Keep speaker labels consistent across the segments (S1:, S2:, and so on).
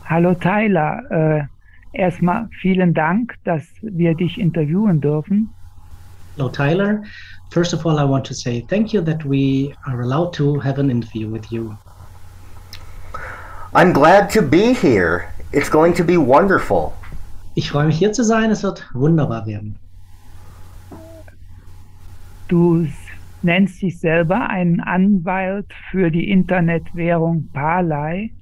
S1: Hallo Tyler, erstmal vielen Dank, dass wir dich interviewen dürfen.
S2: Hello, Tyler. First of all, I want to say thank you that we are allowed to have an interview with you.
S3: I'm glad to be here. It's going to be wonderful.
S2: Ich freue mich hier zu sein. Es wird wunderbar werden.
S1: Du nennst dich selber einen Anwalt für die Internetwährung Parley.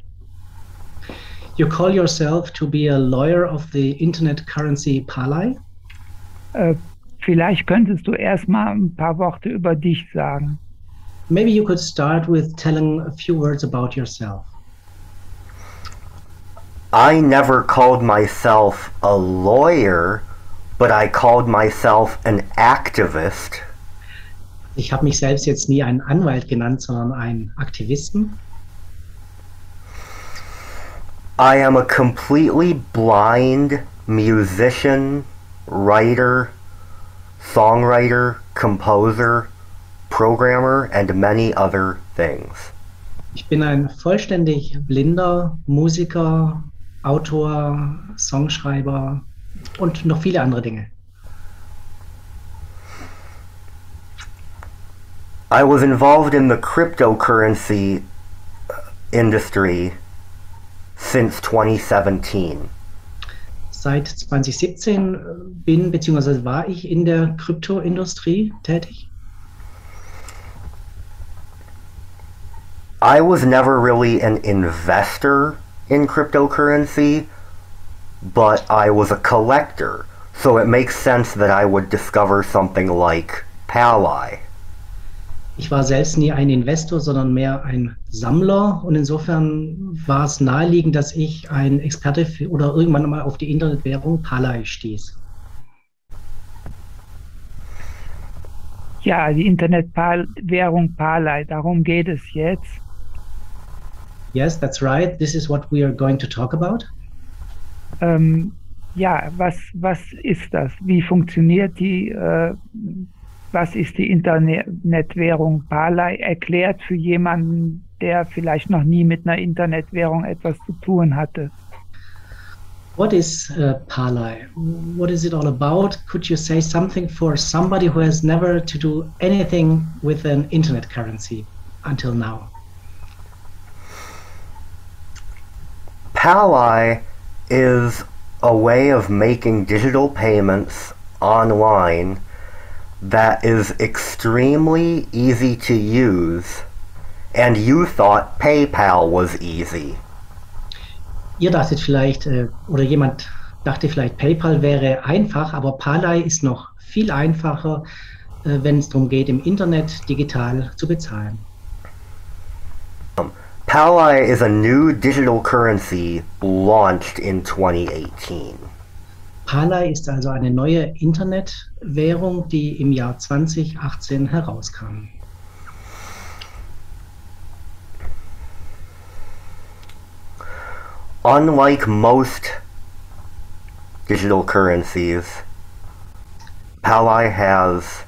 S2: You call yourself to be a lawyer of the internet currency Parley.
S1: Äh, Vielleicht könntest du erstmal ein paar Worte über dich sagen.
S2: Maybe you could start with telling a few words about yourself.
S3: I never called myself a lawyer, but I called myself an activist.
S2: Ich habe mich selbst jetzt nie einen Anwalt genannt, sondern einen Aktivisten.
S3: I am a completely blind musician, writer, songwriter, composer, programmer, and many other things.
S2: Ich bin ein vollständig blinder Musiker, Autor, Songschreiber und noch viele andere Dinge.
S3: I was involved in the cryptocurrency industry since 2017.
S2: Seit 2017 bin bzw. war ich in der Kryptoindustrie tätig.
S3: I was never really an investor in cryptocurrency, but I was a collector, so it makes sense that I would discover something like Pally.
S2: Ich war selbst nie ein Investor, sondern mehr ein Sammler und insofern war es naheliegend, dass ich ein Experte oder irgendwann mal auf die Internetwährung Parley stieß.
S1: Ja, die Internetwährung Parley, darum geht es jetzt.
S2: Yes, that's right. This is what we are going to talk about.
S1: Ja, was ist das? Wie funktioniert die? Was ist die Internetwährung Parley? Erklärt für jemanden, der vielleicht noch nie mit einer Internetwährung etwas zu tun hatte.
S2: What is Parley? What is it all about? Could you say something for somebody who has never to do anything with an internet currency until now?
S3: Pally is a way of making digital payments online that is extremely easy to use, and you thought PayPal was easy.
S2: Ihr dachtet vielleicht, oder jemand dachte vielleicht, PayPal wäre einfach, aber Parley ist noch viel einfacher, wenn es darum geht, im Internet digital zu bezahlen.
S3: Pally is a new digital currency launched in 2018.
S2: Parley ist also eine neue Internetwährung, die im Jahr 2018 herauskam.
S3: Unlike most digital currencies, Pally has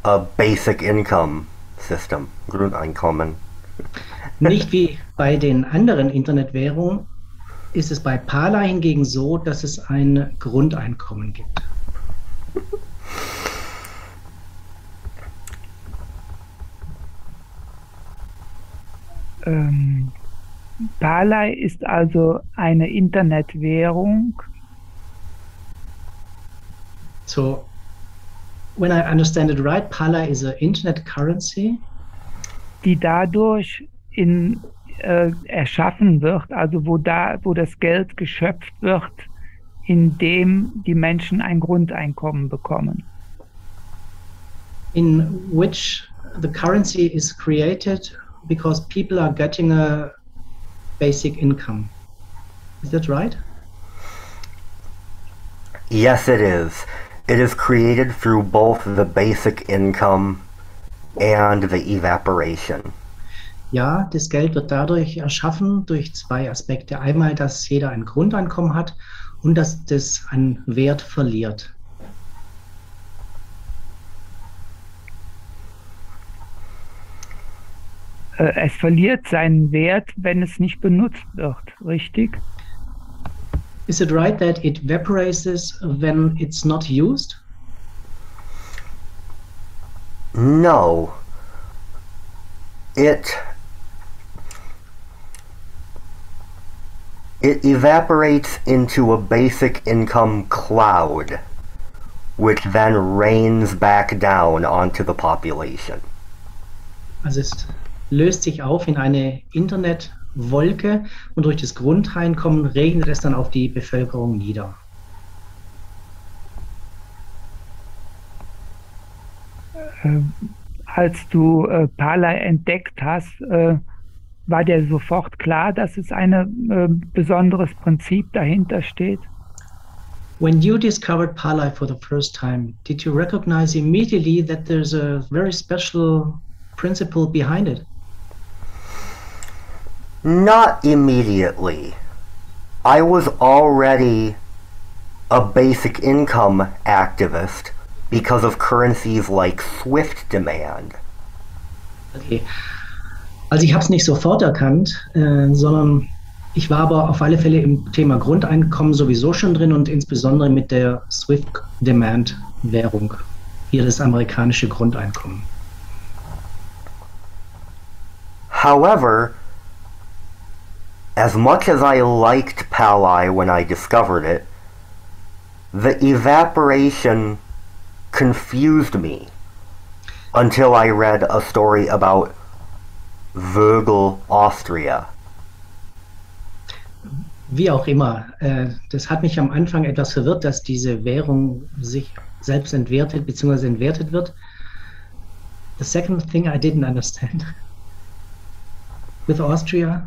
S3: a basic income system, Grundeinkommen.
S2: Nicht wie bei den anderen Internetwährungen ist es bei Parley hingegen so, dass es ein Grundeinkommen gibt.
S1: Parley ist also eine Internetwährung.
S2: So, when I understand it right, Parley is an internet currency,
S1: die dadurch erschaffen wird, also wo das Geld geschöpft wird, indem die Menschen ein Grundeinkommen bekommen.
S2: in which the currency is created because people are getting a basic income. Is that right?
S3: Yes, it is. It is created through both the basic income and the evaporation.
S2: Ja, das Geld wird dadurch erschaffen, durch zwei Aspekte. Einmal, dass jeder ein Grundeinkommen hat und dass das an Wert verliert.
S1: Es verliert seinen Wert, wenn es nicht benutzt wird, richtig?
S2: Is it right that it evaporates when it's not used?
S3: No. It evaporates into a basic income cloud, which then rains back down onto the population.
S2: Also es löst sich auf in eine Internetwolke und durch das Grundeinkommen regnet es dann auf die Bevölkerung nieder.
S1: Als du Parley entdeckt hast, war dir sofort klar, dass es ein besonderes Prinzip dahinter steht?
S2: When you discovered Parley for the first time, did you recognize immediately that there's a very special principle behind it?
S3: Not immediately. I was already a basic income activist because of currencies like Swift demand.
S2: Okay. Also ich habe es nicht sofort erkannt, sondern ich war aber auf alle Fälle im Thema Grundeinkommen sowieso schon drin und insbesondere mit der Swift Demand Währung, hier das amerikanische Grundeinkommen.
S3: However, as much as I liked Parley when I discovered it, the evaporation confused me until I read a story about Vögel, Austria.
S2: Wie auch immer, das hat mich am Anfang etwas verwirrt, dass diese Währung sich selbst entwertet bzw. entwertet wird. The second thing I didn't understand with Austria.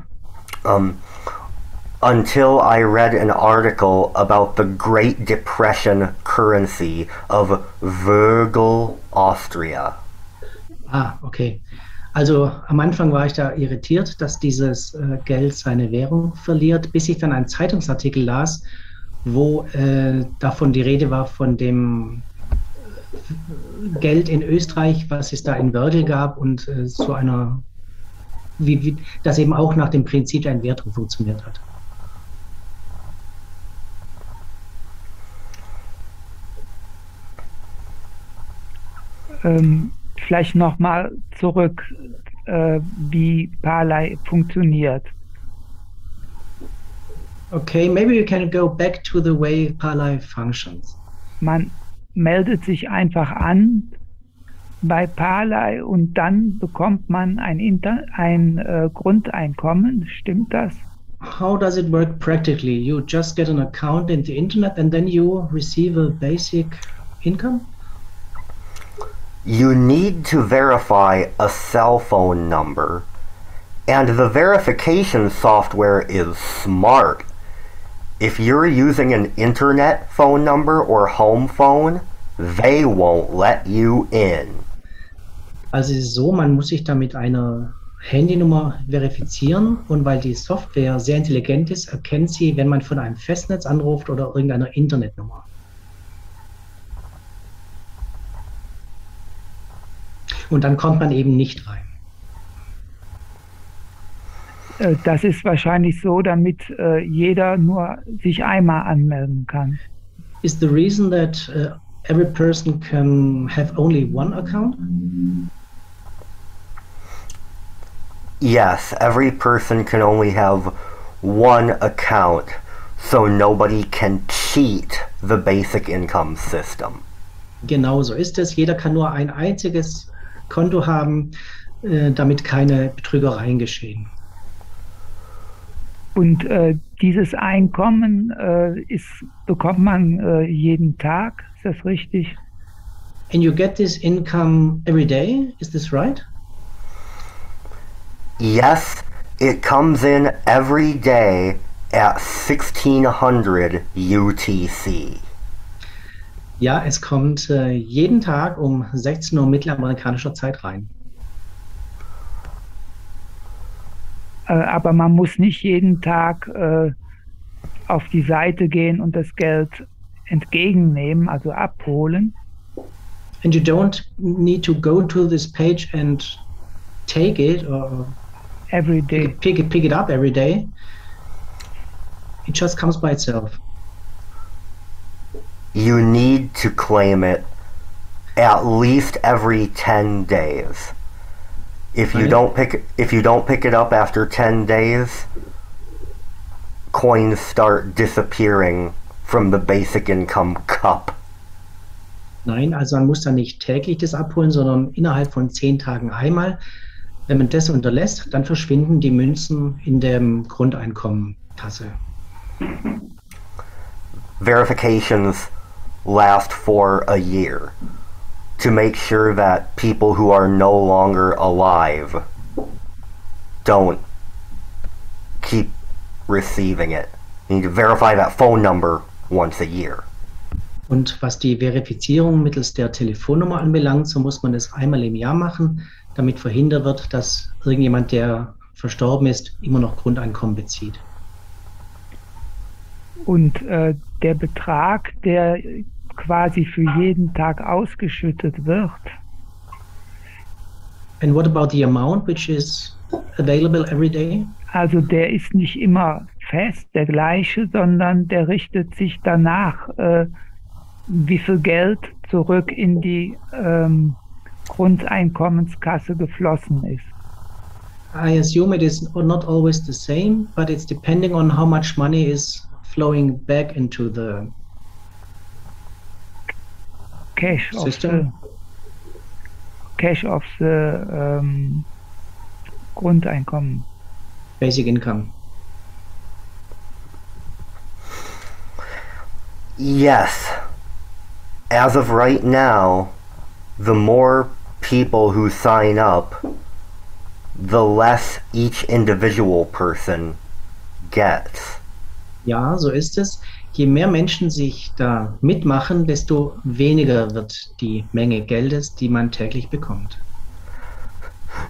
S3: Until I read an article about the Great Depression currency of Vögel, Austria.
S2: Ah, okay. Also am Anfang war ich da irritiert, dass dieses Geld seine Währung verliert, bis ich dann einen Zeitungsartikel las, wo davon die Rede war, von dem Geld in Österreich, was es da in Wörgl gab und zu einer, wie das eben auch nach dem Prinzip der Entwertung funktioniert hat.
S1: Vielleicht nochmal zurück, wie Parley funktioniert.
S2: Okay, maybe you can go back to the way Parley functions.
S1: Man meldet sich einfach an bei Parley und dann bekommt man ein Grundeinkommen. Stimmt das?
S2: How does it work practically? You just get an account in the internet and then you receive a basic income?
S3: You need to verify a cell phone number, and the verification software is smart. If you're using an internet phone number or home phone, they won't let you in.
S2: Also es ist so, man muss sich da mit einer Handynummer verifizieren und weil die Software sehr intelligent ist, erkennt sie, wenn man von einem Festnetz anruft oder irgendeiner Internetnummer. Und dann kommt man eben nicht rein.
S1: Das ist wahrscheinlich so, damit jeder nur sich einmal anmelden kann.
S2: Is the reason that every person can have only one account?
S3: Yes, every person can only have one account, so nobody can cheat the basic income system.
S2: Genau so ist es. Jeder kann nur ein einziges Konto haben, damit keine Betrügereien geschehen.
S1: Und dieses Einkommen bekommt man jeden Tag, ist das richtig?
S2: And you get this income every day, is this right?
S3: Yes, it comes in every day at 1600 UTC.
S2: Ja, es kommt jeden Tag um 16 Uhr mittelamerikanischer Zeit rein.
S1: Aber man muss nicht jeden Tag auf die Seite gehen und das Geld entgegennehmen, also abholen.
S2: And you don't need to go to this page and take it or
S1: Every day.
S2: pick it up every day. It just comes by itself.
S3: you need to claim it at least every 10 days. If you don't pick it up after 10 days, coins start disappearing from the basic income cup.
S2: Nein, also man muss dann nicht täglich das abholen, sondern innerhalb von 10 Tagen einmal. Wenn man das unterlässt, dann verschwinden die Münzen in der Grundeinkommenkasse.
S3: Verifications last for a year to make sure that people who are no longer alive don't keep receiving it. You need to verify that phone number once a year.
S2: Und was die Verifizierung mittels der Telefonnummer anbelangt, so muss man das einmal im Jahr machen, damit verhindert wird, dass irgendjemand, der verstorben ist, immer noch Grundeinkommen bezieht.
S1: Und der Betrag, der quasi für jeden Tag ausgeschüttet wird.
S2: And what about the amount which is available every day?
S1: Also der ist nicht immer fest, der gleiche, sondern der richtet sich danach, wie viel Geld zurück in die Grundeinkommenskasse geflossen ist.
S2: I assume it is not always the same, but it's depending on how much money is flowing back into the
S1: Cash
S2: system.
S1: Of the Grundeinkommen.
S2: Basic income.
S3: Yes. As of right now, the more people who sign up, the less each individual person gets.
S2: Ja, so ist es. Je mehr Menschen sich da mitmachen, desto weniger wird die Menge Geldes, die man täglich bekommt.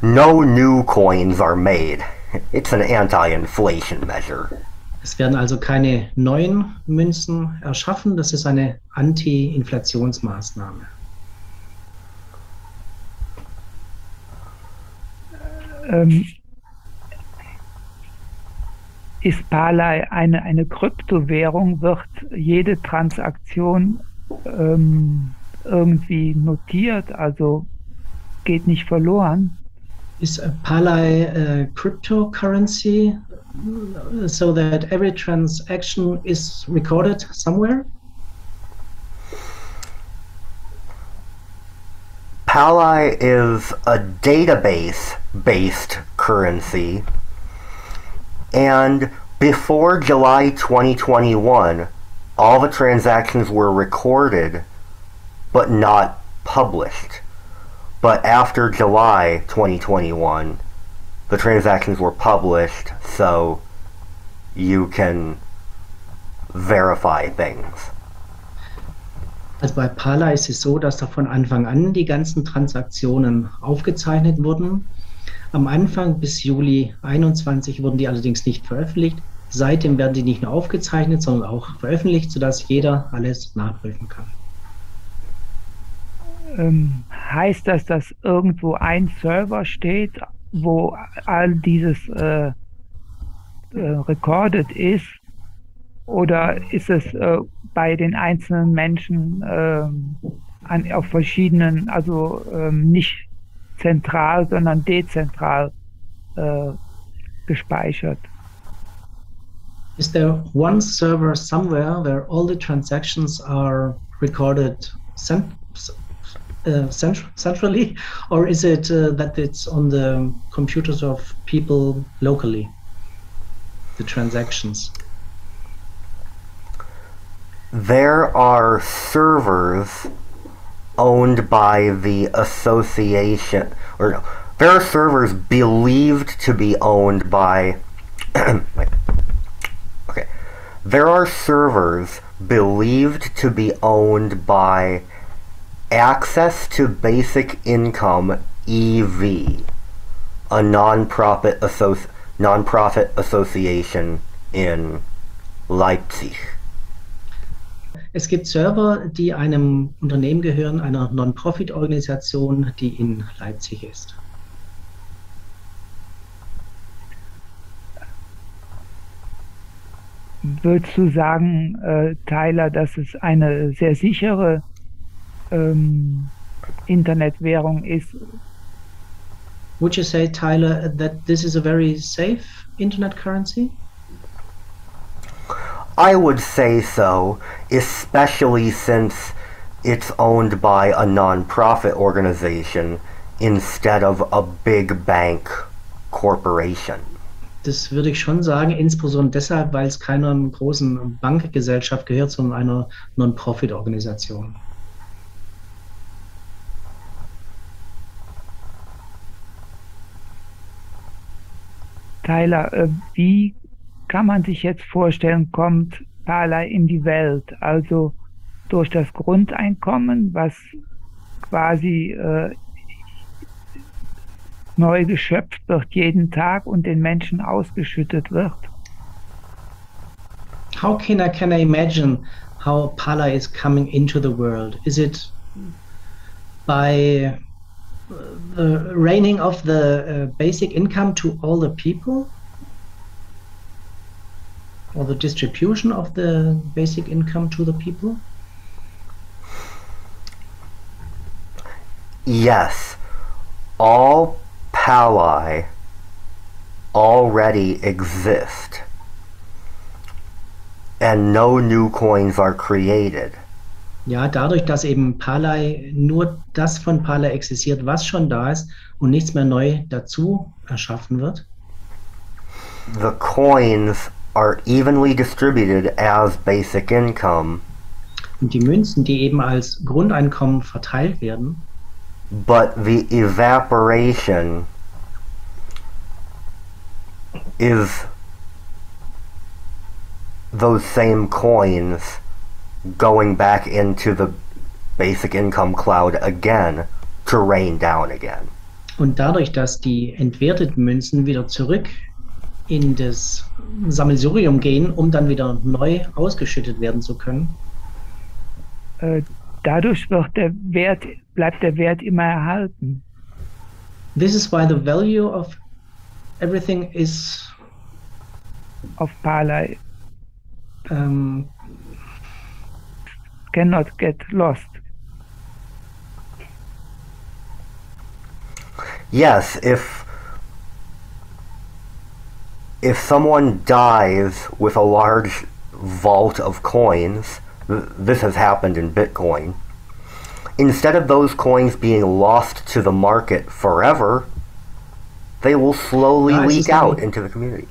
S3: No new coins are made. It's an anti-inflation measure.
S2: Es werden also keine neuen Münzen erschaffen. Das ist eine Anti-Inflationsmaßnahme.
S1: Ist Parlay eine Kryptowährung? Wird jede Transaktion irgendwie notiert, also geht nicht verloren?
S2: Is Parlay a cryptocurrency so that every transaction is recorded somewhere?
S3: Parlay is a database-based currency, and before July 2021, all the transactions were recorded but not published. But after July 2021, the transactions were published, so you can verify things.
S2: Also bei Parlay ist es so, dass da von Anfang an die ganzen Transaktionen aufgezeichnet wurden. Am Anfang bis Juli 21 wurden die allerdings nicht veröffentlicht. Seitdem werden die nicht nur aufgezeichnet, sondern auch veröffentlicht, sodass jeder alles nachprüfen kann.
S1: Heißt das, dass irgendwo ein Server steht, wo all dieses recorded ist? Oder ist es bei den einzelnen Menschen auf verschiedenen, also nicht zentral, sondern dezentral gespeichert?
S2: Is there one server somewhere where all the transactions are recorded centrally, or is it that it's on the computers of people locally, the transactions?
S3: There are servers owned by the association, or no, there are servers believed to be owned by, wait, okay, there are servers believed to be owned by Access to Basic Income EV, a non-profit association in Leipzig.
S2: Es gibt Server, die einem Unternehmen gehören, einer Non-Profit-Organisation, die in Leipzig ist.
S1: Würdest du sagen, Tyler, dass es eine sehr sichere ähm, Internetwährung ist?
S2: Would you say, Tyler, that this is a very safe internet currency?
S3: I would say so, especially since it's owned by a non-profit organization instead of a big bank corporation.
S2: Das würde ich schon sagen, insbesondere deshalb, weil es keiner großen Bankgesellschaft gehört, sondern einer Non-Profit-Organisation.
S1: Tyler, wie kann man sich jetzt vorstellen, kommt Parley in die Welt? Also durch das Grundeinkommen, was quasi neu geschöpft wird jeden Tag und den Menschen ausgeschüttet wird?
S2: How can I imagine how Parley is coming into the world? Is it by the raining of the basic income to all the people? Or the distribution of the basic income to the people?
S3: Yes, all Pali already exist, and no new coins are created.
S2: Ja, dadurch, dass eben Parley nur das von Parley existiert, was schon da ist und nichts mehr neu dazu erschaffen wird.
S3: The coins are evenly distributed as basic income,
S2: Und die Münzen, die eben als Grundeinkommen verteilt werden,
S3: but the evaporation is those same coins going back into the basic income cloud again to rain down again.
S2: und dadurch, dass die entwerteten Münzen wieder zurück in das Sammelsurium gehen, um dann wieder neu ausgeschüttet werden zu können,
S1: Dadurch wird bleibt der Wert immer erhalten.
S2: this is why the value of everything is
S1: Auf Parley cannot get lost.
S3: Yes, if someone dies with a large vault of coins, this has happened in Bitcoin, instead of those coins being lost to the market forever, they will slowly
S2: Ja, es
S3: leak
S2: ist
S3: out
S2: nämlich-
S3: into the community.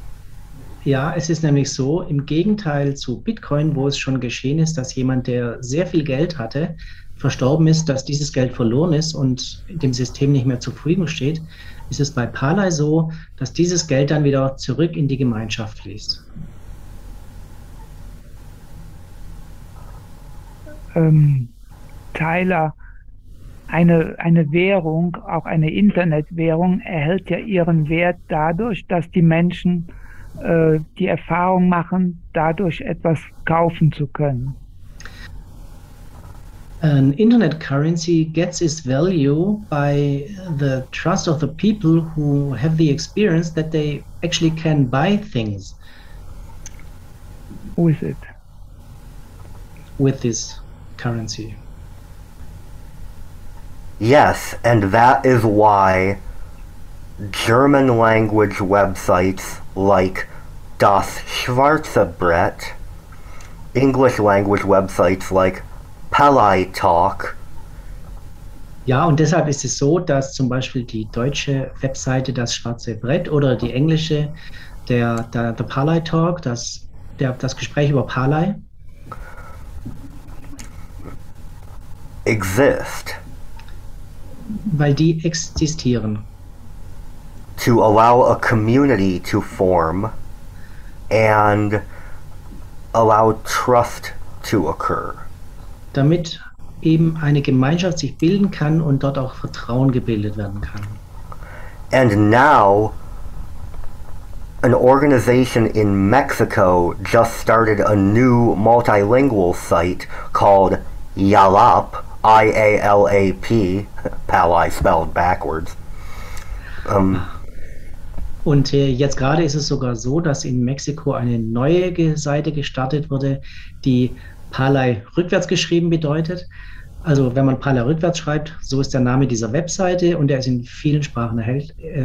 S2: Ja, es ist nämlich so, im Gegenteil zu Bitcoin, wo es schon geschehen ist, dass jemand, der sehr viel Geld hatte, verstorben ist, dass dieses Geld verloren ist und dem System nicht mehr zur Verfügung steht, ist es bei Parley so, dass dieses Geld dann wieder zurück in die Gemeinschaft fließt.
S1: Tyler, eine Währung, auch eine Internetwährung, erhält ja ihren Wert dadurch, dass die Menschen die Erfahrung machen, dadurch etwas kaufen zu können.
S2: An internet currency gets its value by the trust of the people who have the experience that they actually can buy things
S1: Who is it?
S2: with this currency.
S3: Yes, and that is why German language websites like Das Schwarze Brett, English language websites like Palai Talk,
S2: Ja, und deshalb ist es so, dass zum Beispiel die deutsche Webseite Das Schwarze Brett oder die englische, der Parley Talk, das Gespräch über Parley,
S3: exist
S2: weil die existieren,
S3: to allow a community to form and allow trust to occur.
S2: damit eben eine Gemeinschaft sich bilden kann und dort auch Vertrauen gebildet werden kann.
S3: And now, an organization in Mexico just started a new multilingual site called Yalap, IALAP, Palai spelled backwards,
S2: Und jetzt gerade ist es sogar so, dass in Mexiko eine neue Seite gestartet wurde, die Parlay rückwärts geschrieben bedeutet. Also wenn man Parlay rückwärts schreibt, so ist der Name dieser Webseite und der ist in vielen Sprachen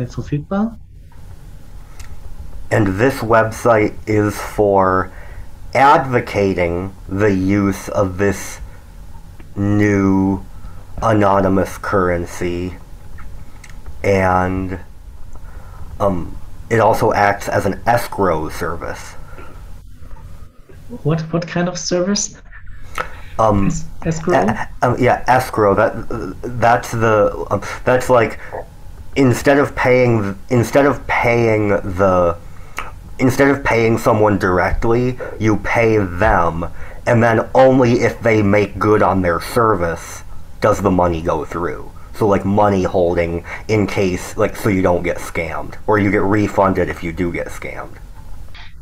S2: verfügbar.
S3: And this website is for advocating the use of this new anonymous currency, and it also acts as an escrow service.
S2: What kind of service? Escrow?
S3: Yeah, escrow. That's like instead of paying someone directly, you pay them, and then only if they make good on their service does the money go through. So like money holding in case, like, so you don't get scammed, or you get refunded if you do get scammed.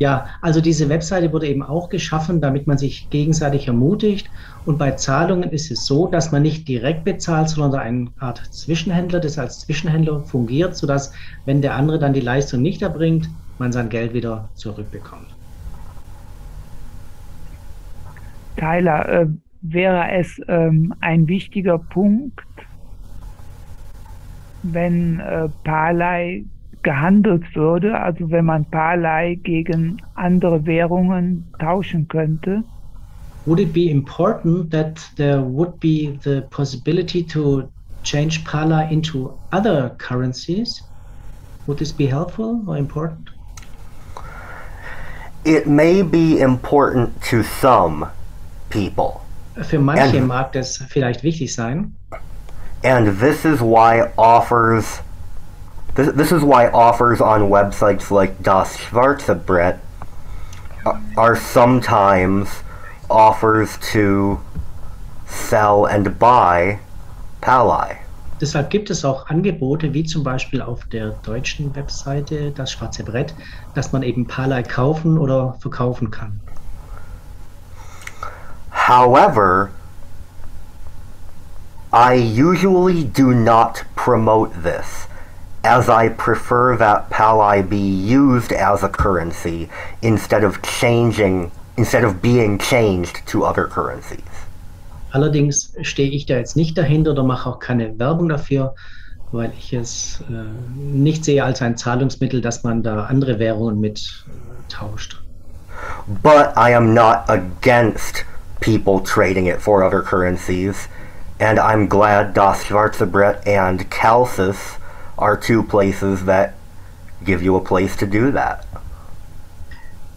S2: Ja, also diese Webseite wurde eben auch geschaffen, damit man sich gegenseitig ermutigt. Und bei Zahlungen ist es so, dass man nicht direkt bezahlt, sondern eine Art Zwischenhändler, das als Zwischenhändler fungiert, sodass, wenn der andere dann die Leistung nicht erbringt, man sein Geld wieder zurückbekommt.
S1: Tyler, wäre es ein wichtiger Punkt, wenn Parlay gehandelt würde, also wenn man Parlay gegen andere Währungen tauschen könnte?
S2: Would it be important that there would be the possibility to change Parlay into other currencies? Would this be helpful or important?
S3: It may be important to some people.
S2: Für manche mag das vielleicht wichtig sein.
S3: And this is why offers on websites like Das Schwarze Brett are sometimes offers to sell and buy Parlay.
S2: Deshalb gibt es auch Angebote, wie zum Beispiel auf der deutschen Webseite Das Schwarze Brett, dass man eben Parlay kaufen oder verkaufen kann.
S3: However, I usually do not promote this, as I prefer that Parlay be used as a currency instead of being changed to other currencies.
S2: Allerdings stehe ich da jetzt nicht dahinter oder mache auch keine Werbung dafür, weil ich es nicht sehe als ein Zahlungsmittel, dass man da andere Währungen mit tauscht.
S3: But I am not against people trading it for other currencies, and I'm glad Das Schwarze Brett and Calcis are two places that give you a place to do that.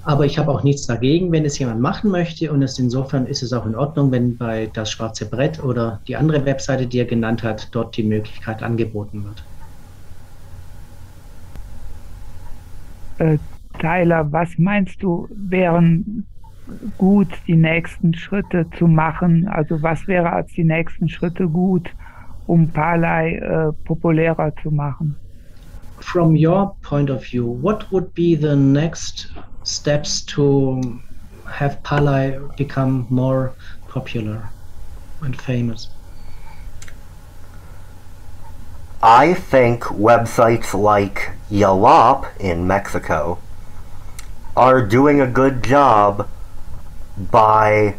S2: Aber ich habe auch nichts dagegen, wenn es jemand machen möchte, und insofern ist es auch in Ordnung, wenn bei Das Schwarze Brett oder die andere Webseite, die er genannt hat, dort die Möglichkeit angeboten wird.
S1: Tyler, was meinst du, wären gut die nächsten Schritte zu machen? Also was wäre als die nächsten Schritte gut, um Parlay populärer zu machen?
S2: From your point of view, what would be the next steps to have Parlay become more popular and famous?
S3: I think websites like Yelp in Mexico are doing a good job by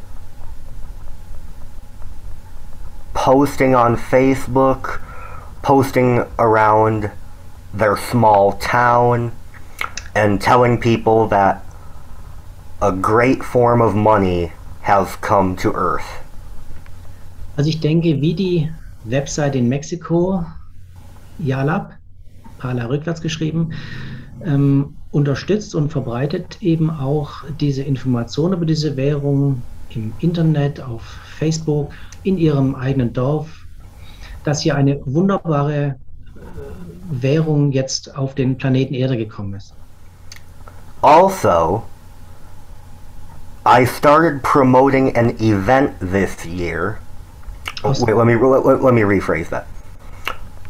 S3: posting on Facebook, posting around their small town, and telling people that a great form of money has come to Earth.
S2: Also ich denke, wie die Website in Mexiko, Yalap, Parlay rückwärts geschrieben, unterstützt und verbreitet eben auch diese Informationen über diese Währung im Internet, auf Facebook, in ihrem eigenen Dorf, dass hier eine wunderbare Währung jetzt auf den Planeten Erde gekommen ist.
S3: Also, I started promoting an event this year. Wait, let me rephrase that.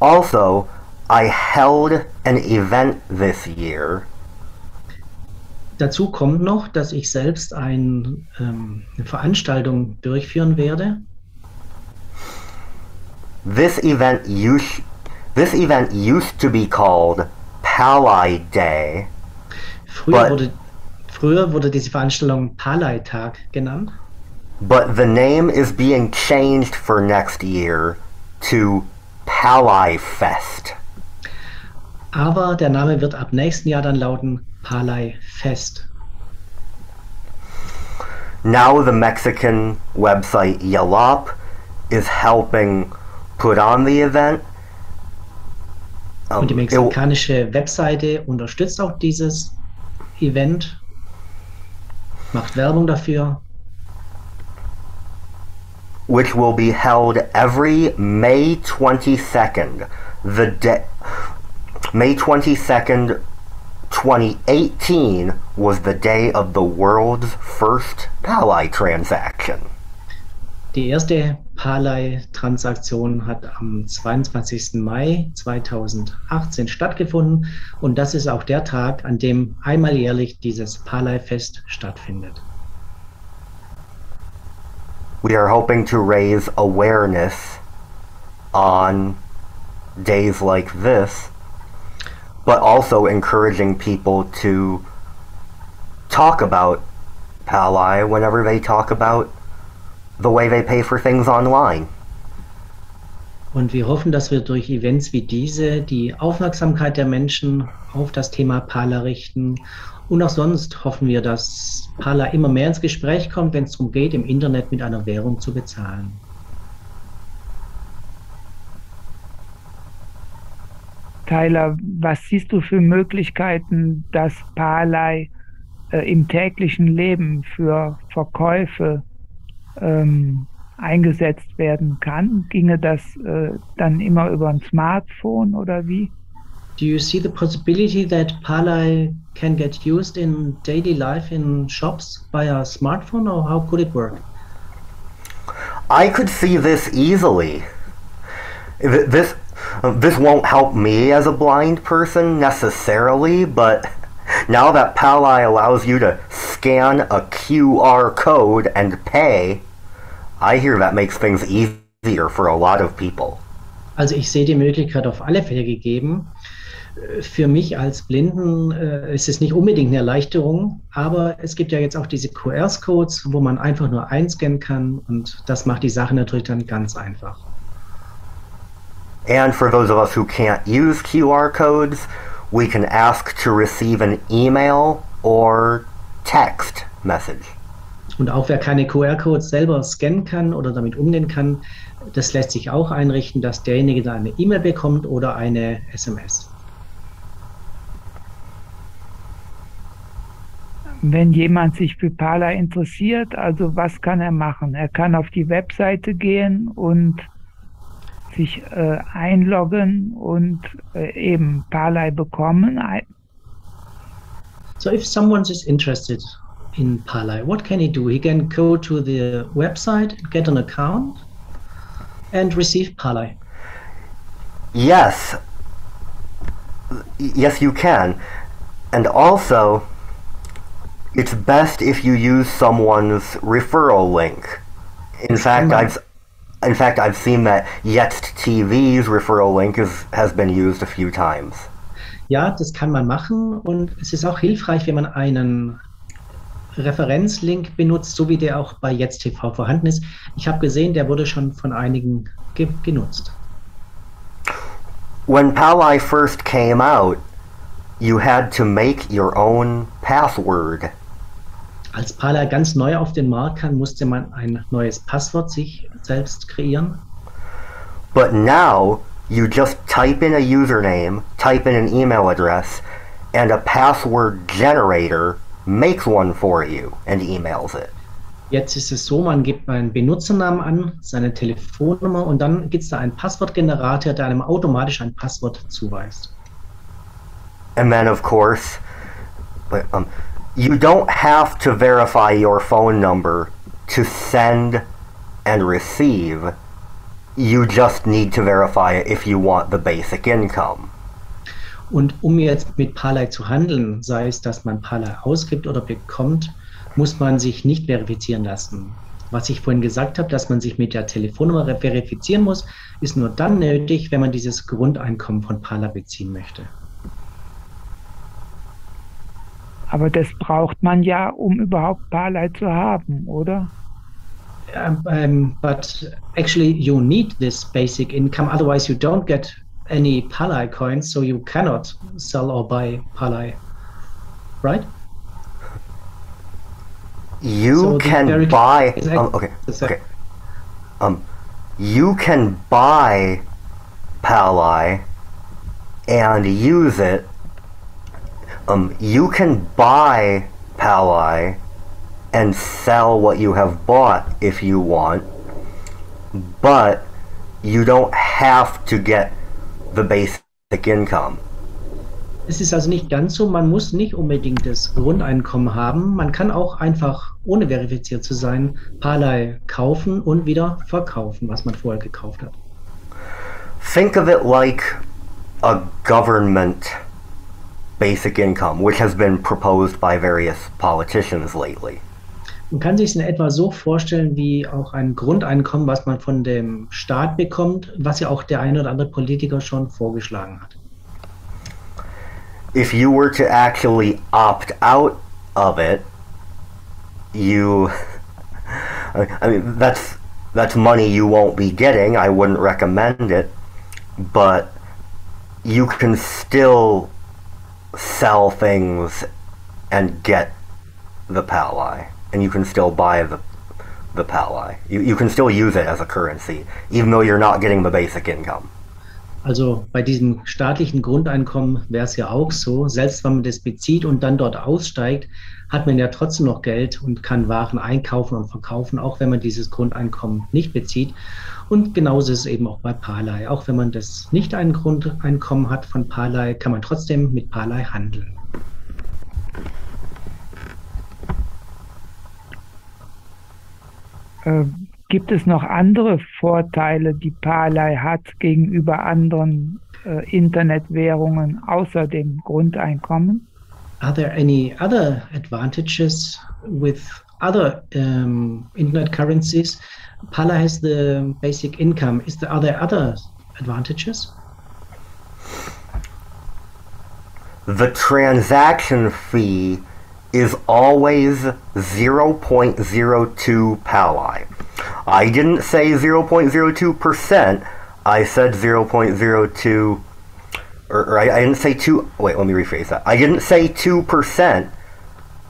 S3: Also, I held an event this year.
S2: Dazu kommt noch, dass ich selbst eine Veranstaltung durchführen werde.
S3: This event used to be called Palai Day.
S2: Früher wurde diese Veranstaltung Palai-Tag genannt.
S3: But the name is being changed for next year to Palai Fest.
S2: Aber der Name wird ab nächsten Jahr dann lauten Palai Fest.
S3: Now the Mexican website Yelop is helping put on the event.
S2: Und die mexikanische Webseite unterstützt auch dieses Event, macht Werbung dafür.
S3: Which will be held every May 22nd. May 22nd, 2018 was the day of the world's first Palai transaction.
S2: Die erste Palai-Transaktion hat am 22. Mai 2018 stattgefunden und das ist auch der Tag, an dem einmal jährlich dieses Palai-Fest stattfindet.
S3: We are hoping to raise awareness on days like this, but also encouraging people to talk about Palai whenever they talk about the way they pay for things online.
S2: Und wir hoffen, dass wir durch Events wie diese die Aufmerksamkeit der Menschen auf das Thema Palai richten. Und auch sonst hoffen wir, dass Palai immer mehr ins Gespräch kommt, wenn es darum geht, im Internet mit einer Währung zu bezahlen.
S1: Tyler, was siehst du für Möglichkeiten, dass Palai im täglichen Leben für Verkäufe eingesetzt werden kann? Ginge das dann immer über ein Smartphone oder wie?
S2: Do you see the possibility that Palai can get used in daily life in shops via smartphone, or how could it work?
S3: I could see this easily. This won't help me as a blind person necessarily, but now that Palai allows you to scan a QR code and pay, I hear that makes things easier for a lot of people.
S2: Also ich sehe die Möglichkeit auf alle Fälle gegeben. Für mich als Blinden ist es nicht unbedingt eine Erleichterung, aber es gibt ja jetzt auch diese QR-Codes, wo man einfach nur einscannen kann und das macht die Sache natürlich dann ganz einfach.
S3: And for those of us who can't use QR codes, we can ask to receive an email or text message.
S2: Und auch wer keine QR-Codes selber scannen kann oder damit umgehen kann, das lässt sich auch einrichten, dass derjenige dann eine E-Mail bekommt oder eine SMS.
S1: Wenn jemand sich für Palai interessiert, also was kann er machen? Er kann auf die Webseite gehen und sich einloggen und eben Palai bekommen.
S2: So if someone is interested in Palai, what can he do? He can go to the website, get an account and receive Palai.
S3: Yes. Yes, you can. And also, it's best if you use someone's referral link. In fact, I've seen that Jetzt TV's referral link has been used a few times.
S2: Ja, das kann man machen und es ist auch hilfreich, wenn man einen Referenzlink benutzt, so wie der auch bei Jetzt TV vorhanden ist. Ich habe gesehen, der wurde schon von einigen genutzt.
S3: When Palai first came out, you had to make your own password.
S2: Als Palai ganz neu auf den Markt kam, musste man ein neues Passwort sich selbst kreieren.
S3: But now, you just type in a username, type in an email address, and a password generator makes one for you and emails it.
S2: Jetzt ist es so, man gibt einen Benutzernamen an, seine Telefonnummer und dann gibt es da einen Passwortgenerator, der einem automatisch ein Passwort zuweist.
S3: And then, of course, you don't have to verify your phone number to send and receive. You just need to verify it if you want the basic income.
S2: Und um jetzt mit Palai zu handeln, sei es, dass man Palai ausgibt oder bekommt, muss man sich nicht verifizieren lassen. Was ich vorhin gesagt habe, dass man sich mit der Telefonnummer verifizieren muss, ist nur dann nötig, wenn man dieses Grundeinkommen von Palai beziehen möchte.
S1: Aber das braucht man ja, um überhaupt Parley zu haben, oder?
S2: But actually, you need this basic income. Otherwise, you don't get any Parley coins, so you cannot sell or buy Parley, right?
S3: You can buy. Okay. You can buy Parley and use it. You can buy Parley and sell what you have bought if you want, but you don't have to get the basic income.
S2: Es ist also nicht ganz so, man muss nicht unbedingt das Grundeinkommen haben. Man kann auch einfach, ohne verifiziert zu sein, Parley kaufen und wieder verkaufen, was man vorher gekauft hat.
S3: Think of it like a government basic income, which has been proposed by various politicians lately.
S2: Man kann sich es in etwa so vorstellen wie auch ein Grundeinkommen, was man von dem Staat bekommt, was ja auch der ein oder andere Politiker schon vorgeschlagen hat.
S3: If you were to actually opt out of it, I mean, that's money you won't be getting. I wouldn't recommend it, but you can still sell things and get the Parley, and you can still buy the Parley. You can still use it as a currency, even though you're not getting the basic income.
S2: Also bei diesem staatlichen Grundeinkommen wäre es ja auch so, selbst wenn man das bezieht und dann dort aussteigt, hat man ja trotzdem noch Geld und kann Waren einkaufen und verkaufen, auch wenn man dieses Grundeinkommen nicht bezieht. Und genauso ist es eben auch bei Parley. Auch wenn man das nicht ein Grundeinkommen hat von Parley, kann man trotzdem mit Parley handeln.
S1: Gibt es noch andere Vorteile, die Parley hat gegenüber anderen Internetwährungen außer dem Grundeinkommen?
S2: Are there any other advantages with other internet currencies? Parley has the basic income. Are there other advantages?
S3: The transaction fee is always 0.02 Parley. I didn't say 0.02%, I said 0.02, or I didn't say 2, wait, let me rephrase that. I didn't say 2%,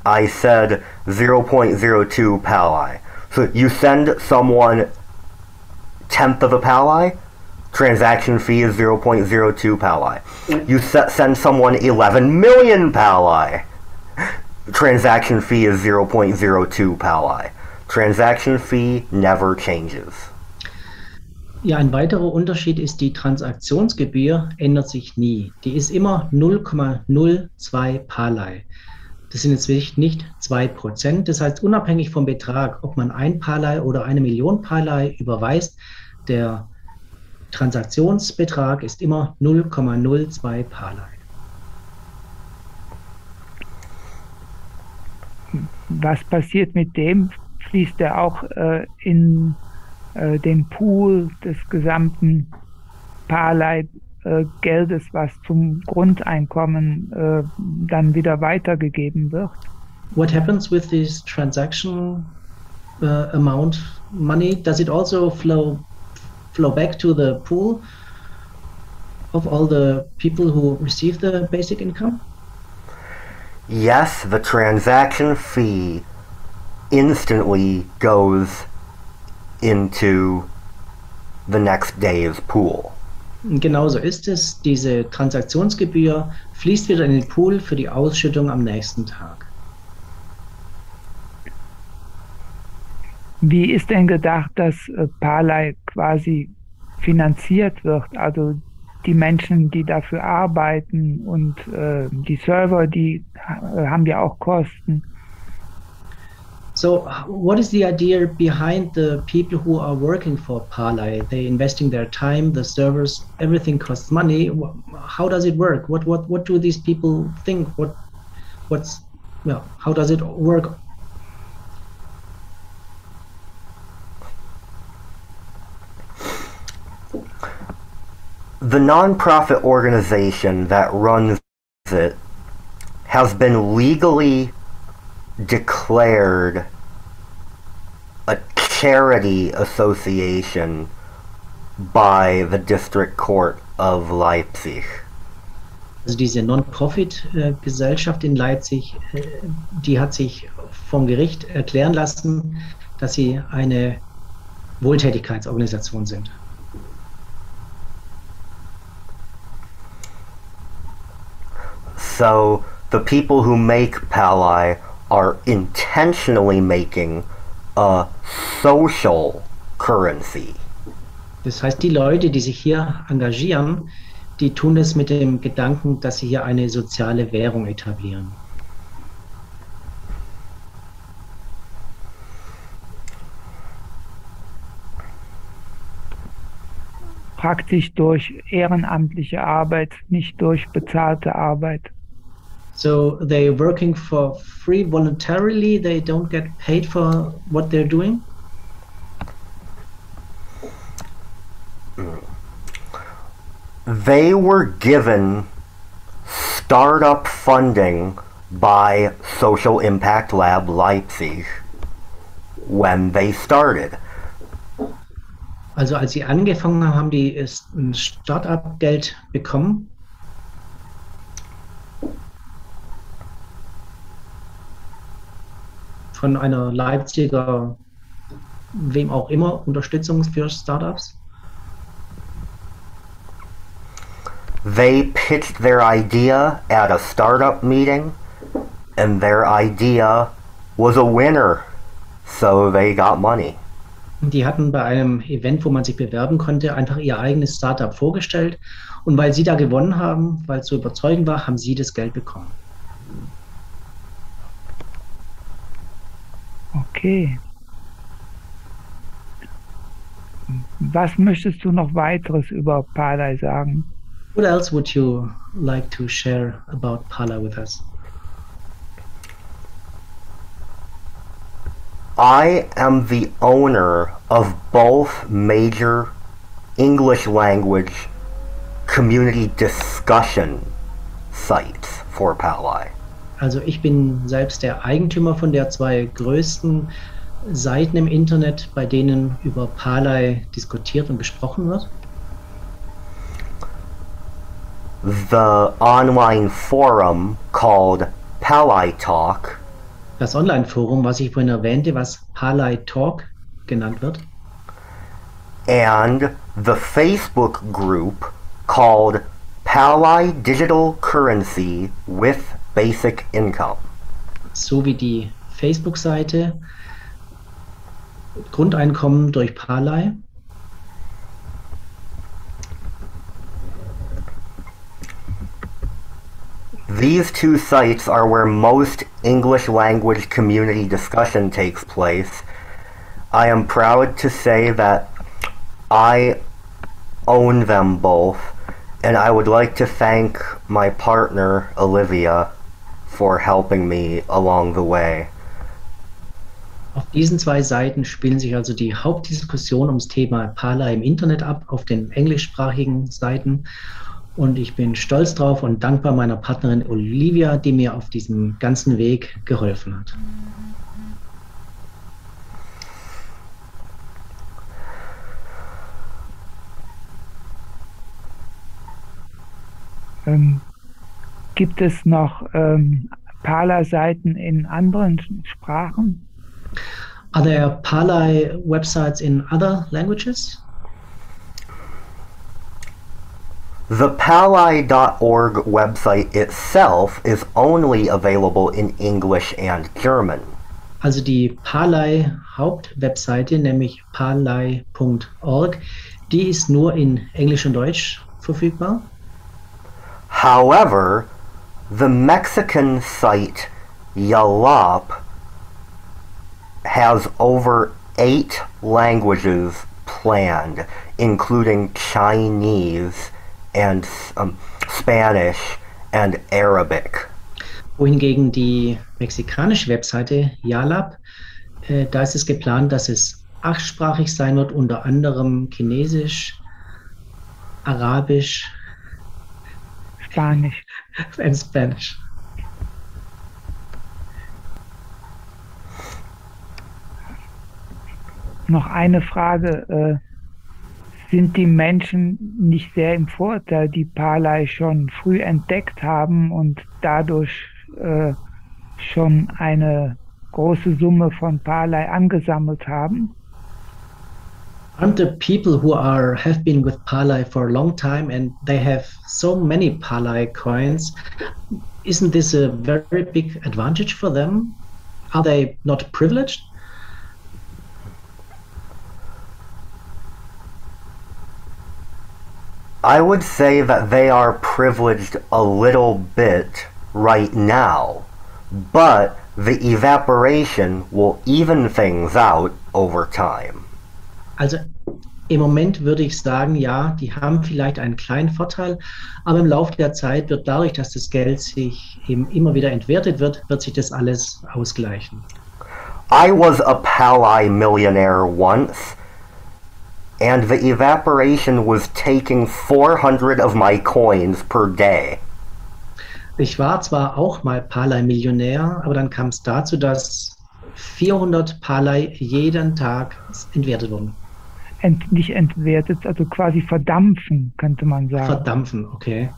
S3: I said 0.02 Parley. So you send someone 1/10 of a Parley, transaction fee is 0.02 Parley. You send someone 11 million Parley, transaction fee is 0.02 Parley. Transaction fee never changes.
S2: Ja, ein weiterer Unterschied ist, die Transaktionsgebühr ändert sich nie. Die ist immer 0,02 Parley. Das sind jetzt nicht 2%. Das heißt, unabhängig vom Betrag, ob man 1 Parley oder 1 Million Parley überweist, der Transaktionsbetrag ist immer 0,02 Parley.
S1: Was passiert mit dem? Fließt er auch in den Pool des gesamten Parley-Geldes, was zum Grundeinkommen dann wieder weitergegeben wird?
S2: What happens with this transaction amount money? Does it also flow back to the pool of all the people who receive the basic income?
S3: Yes, the transaction fee instantly goes into the next day's pool.
S2: Genauso ist es. Diese Transaktionsgebühr fließt wieder in den Pool für die Ausschüttung am nächsten Tag.
S1: Wie ist denn gedacht, dass Parley quasi finanziert wird? Also die Menschen, die dafür arbeiten und die Server, die haben ja auch Kosten.
S2: So, what is the idea behind the people who are working for Parley? They're investing their time, the servers, everything costs money. How does it work? What do these people think? How does it work?
S3: The non-profit organization that runs it has been legally declared a charity association by the District Court of Leipzig.
S2: Also diese Non-Profit-Gesellschaft in Leipzig, die hat sich vom Gericht erklären lassen, dass sie eine Wohltätigkeitsorganisation sind.
S3: So the people who make Pally are intentionally making a social currency.
S2: Das heißt, die Leute, die sich hier engagieren, die tun es mit dem Gedanken, dass sie hier eine soziale Währung etablieren.
S1: Praktisch durch ehrenamtliche Arbeit, nicht durch bezahlte Arbeit.
S2: So they're working for free voluntarily, they don't get paid for what they're doing?
S3: They were given startup funding by Social Impact Lab Leipzig when they started.
S2: Also als sie angefangen haben, haben die ein Start-up-Geld bekommen. Von einer Leipziger, wem auch immer, Unterstützung für Startups.
S3: They pitched their idea at a startup meeting, and their idea was a winner, so they got money.
S2: Die hatten bei einem Event, wo man sich bewerben konnte, einfach ihr eigenes Startup vorgestellt. Und weil sie da gewonnen haben, weil es so überzeugend war, haben sie das Geld bekommen.
S1: Okay. Was möchtest du noch weiteres über Pally sagen?
S2: What else would you like to share about Pally with us?
S3: I am the owner of both major English language community discussion sites for Pally.
S2: Also ich bin selbst der Eigentümer von der zwei größten Seiten im Internet, bei denen über Pally diskutiert und gesprochen wird.
S3: The online forum called Pally Talk.
S2: Das Online-Forum, was ich vorhin erwähnte, was Pally Talk genannt wird.
S3: And the Facebook group called Pally Digital Currency with Basic Income.
S2: Sowie die Facebook-Seite Grundeinkommen durch Pally.
S3: These two sites are where most English language community discussion takes place. I am proud to say that I own them both, and I would like to thank my partner, Olivia, for helping me along the way.
S2: Auf diesen zwei Seiten spielen sich also die Hauptdiskussionen ums Thema Pally im Internet ab, auf den englischsprachigen Seiten. Und ich bin stolz drauf und dankbar meiner Partnerin Olivia, die mir auf diesem ganzen Weg geholfen hat.
S1: Gibt es noch Pally-Seiten in anderen Sprachen?
S2: Are there Pally websites in other languages?
S3: The Pally.org website itself is only available in English and German.
S2: Also die Pally Hauptwebseite, nämlich pally.org, die ist nur in Englisch und Deutsch verfügbar.
S3: However, the Mexican site Yalop has over 8 languages planned, including Chinese and Spanish and Arabic.
S2: Wohingegen die mexikanische Webseite Yalap, da ist es geplant, dass es 8-sprachig sein wird, unter anderem Chinesisch, Arabisch,
S1: Spanisch.
S2: and Spanish.
S1: Noch eine Frage. Sind die Menschen nicht sehr im Vorteil, die Paley schon früh entdeckt haben und dadurch schon eine große Summe von Paley angesammelt haben?
S2: Aren't the people who have been with Palay for a long time and they have so many Palay coins, isn't this a very big advantage for them? Are they not privileged?
S3: I would say that they are privileged a little bit right now, but the evaporation will even things out over time.
S2: Also im Moment würde ich sagen, ja, die haben vielleicht einen kleinen Vorteil, aber im Laufe der Zeit wird dadurch, dass das Geld sich eben immer wieder entwertet wird sich das alles ausgleichen.
S3: I was a Palay millionaire once, and the evaporation was taking 400 of my coins per day.
S2: Ich war zwar auch mal Palay-Millionär, aber dann kam es dazu, dass 400 Palay jeden Tag entwertet wurden.
S1: Nicht entwertet, also quasi verdampfen, könnte man sagen.
S2: Verdampfen, okay.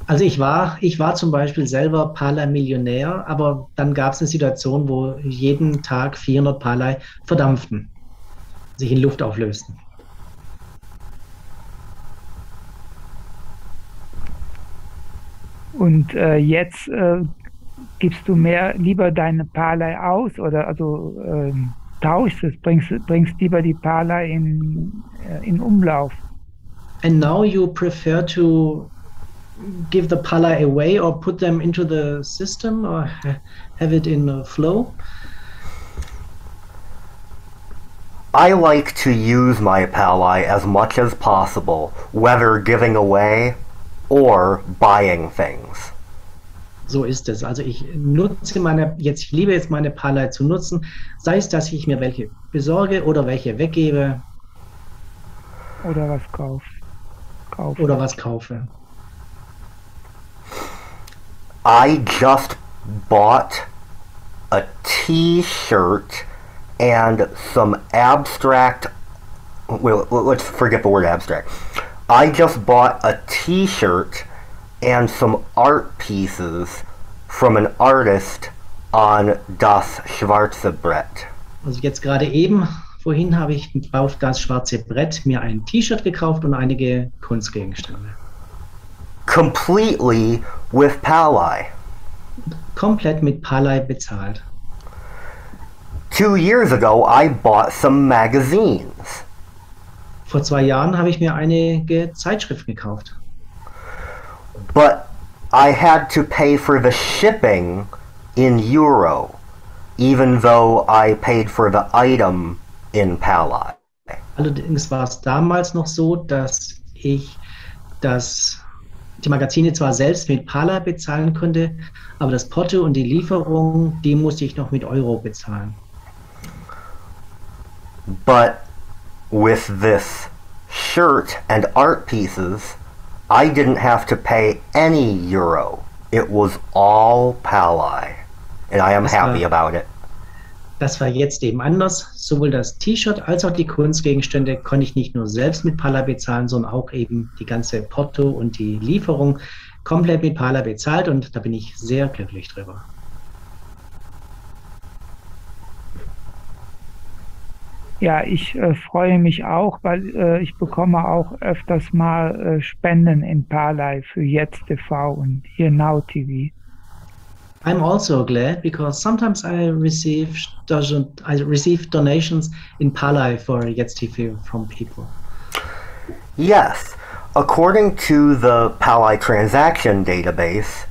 S2: Also ich war zum Beispiel selber Palay-Millionär, aber dann gab es eine Situation, wo jeden Tag 400 Palay verdampften, sich in Luft auflösten.
S1: Und jetzt gibst du lieber deine Palay aus oder tauschst es, bringst lieber die Palay in Umlauf.
S2: And now you prefer to give the Palay away or put them into the system or have it in a flow?
S3: I like to use my Palay as much as possible, whether giving away or buying things.
S2: So ist es. Also ich liebe jetzt meine Palay zu nutzen, sei es, dass ich mir welche besorge oder welche weggebe.
S1: Oder was kaufe.
S2: Oder was kaufe.
S3: I just bought a t-shirt and some abstract, well, let's forget the word abstract. I just bought a t-shirt and some art pieces from an artist on Das Schwarze Brett.
S2: Also jetzt gerade eben, vorhin habe ich auf das schwarze Brett mir ein T-Shirt gekauft und einige Kunstgegenstände.
S3: Completely with Palay.
S2: Komplett mit Palay bezahlt.
S3: 2 years ago, I bought some magazines.
S2: Vor 2 Jahren habe ich mir einige Zeitschriften gekauft.
S3: But I had to pay for the shipping in Euro, even though I paid for the item in Palay.
S2: Allerdings war es damals noch so, dass ich die Magazine zwar selbst mit Palay bezahlen konnte, aber das Porto und die Lieferung, die musste ich noch mit Euro bezahlen.
S3: But with this shirt and art pieces, I didn't have to pay any Euro. It was all Palay, and I am happy about it.
S2: Das war jetzt eben anders. Sowohl das T-Shirt als auch die Kunstgegenstände konnte ich nicht nur selbst mit Palay bezahlen, sondern auch eben die ganze Porto und die Lieferung komplett mit Palay bezahlt und da bin ich sehr glücklich drüber.
S1: Ja, ich freue mich auch, weil ich bekomme auch öfters mal Spenden in Palay für Jetzt TV und hier Now TV.
S2: I'm also glad because sometimes I receive donations in Palay for Jetzt TV from people.
S3: Yes, according to the Palay transaction database,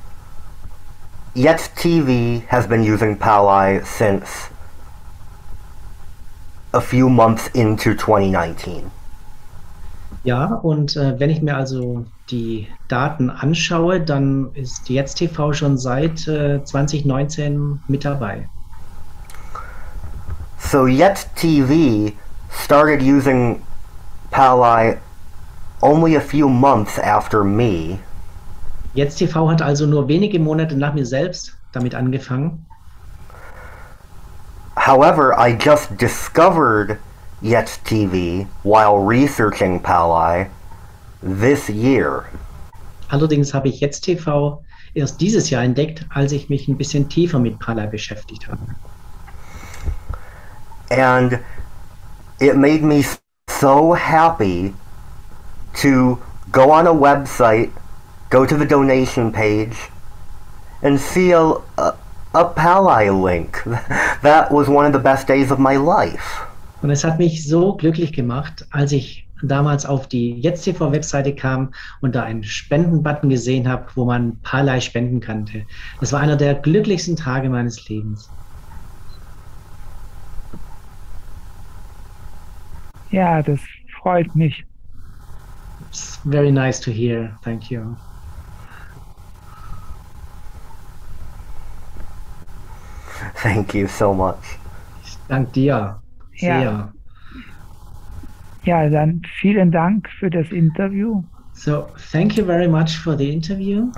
S3: Jetzt TV has been using Palay since a few months into 2019.
S2: Ja, und wenn ich mir also die Daten anschaue, dann ist Jetzt TV schon seit 2019 mit dabei.
S3: So Jetzt TV started using Palay only a few months after me.
S2: Jetzt TV hat also nur wenige Monate nach mir selbst damit angefangen.
S3: However, I just discovered Jetzt TV while researching Palai this year.
S2: Allerdings habe ich Jetzt TV erst dieses Jahr entdeckt, als ich mich ein bisschen tiefer mit Palai beschäftigt habe.
S3: And it made me so happy to go on a website, go to the donation page, and see a Palai link. That was one of the best days of my life.
S2: Und es hat mich so glücklich gemacht, als ich damals auf die Jetzt-TV-Webseite kam und da einen Spenden-Button gesehen habe, wo man Palai spenden konnte. Das war einer der glücklichsten Tage meines Lebens.
S1: Ja, das freut mich.
S2: It's very nice to hear. Thank you.
S3: Thank you so much.
S2: Ich danke dir sehr.
S1: Ja. Ja, dann vielen Dank für das Interview.
S2: So, thank you very much for the interview.